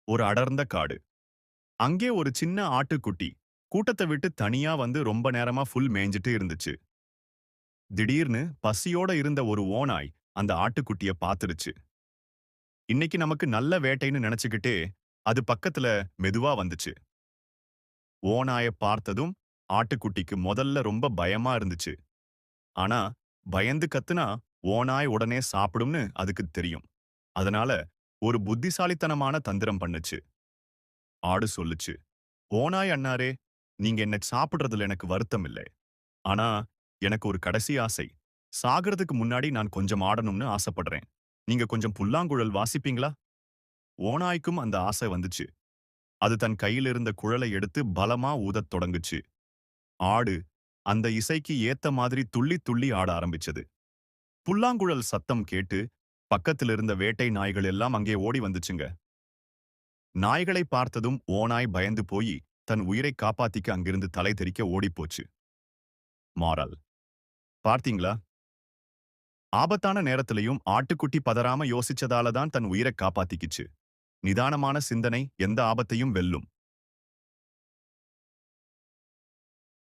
ஒரு அடர்ந்த காடு. அங்கே ஒரு சின்ன ஆட்டுக்குட்டி கூட்டத்தை விட்டு தனியா வந்து ரொம்ப நேரமா ஃபுல் மேய்ஞ்சிட்டு இருந்துச்சு. திடீர்னு பசியோட இருந்த ஒரு ஓநாய் அந்த ஆட்டுக்குட்டிய பாத்துருச்சு. இன்னைக்கு நமக்கு நல்ல வேட்டைன்னு நினைச்சுக்கிட்டே அது பக்கத்துல மெதுவா வந்துச்சு. ஓநாய பார்த்ததும் ஆட்டுக்குட்டிக்கு முதல்ல ரொம்ப பயமா இருந்துச்சு. ஆனா பயந்து கத்துனா ஓநாய் உடனே சாப்பிடும்னு அதுக்கு தெரியும். அதனால ஒரு புத்திசாலித்தனமான தந்திரம் பண்ணுச்சு. ஆடு சொல்லுச்சு, "ஓநாய் அண்ணாரே, நீங்க என்ன சாப்பிடுறதுல எனக்கு வருத்தம் இல்லை. ஆனா எனக்கு ஒரு கடைசி ஆசை. சாகறதுக்கு முன்னாடி நான் கொஞ்சம் ஆடணும்னு ஆசைப்படுறேன். நீங்க கொஞ்சம் புல்லாங்குழல் வாசிப்பீங்களா?" ஓநாய்க்கும் அந்த ஆசை வந்துச்சு. அது தன் கையில் இருந்த குழலை எடுத்து பலமா ஊதத் தொடங்குச்சு. ஆடு அந்த இசைக்கு ஏத்த மாதிரி துள்ளி துள்ளி ஆட ஆரம்பிச்சது. புல்லாங்குழல் சத்தம் கேட்டு பக்கத்தில் இருந்த வேட்டை நாய்கள் எல்லாம் அங்கே ஓடி வந்துச்சுங்க. நாய்களை பார்த்ததும் ஓநாய் பயந்து போய் தன் உயிரை காப்பாத்திக்க அங்கிருந்து தலை தெறிக்க ஓடிப்போச்சு. மாறல் பார்த்தீங்களா? ஆபத்தான நேரத்திலையும் ஆட்டுக்குட்டி பதறாம யோசிச்சதால தான் தன் உயிரை காப்பாத்திக்கிச்சு. நிதானமான சிந்தனை எந்த ஆபத்தையும் வெல்லும்.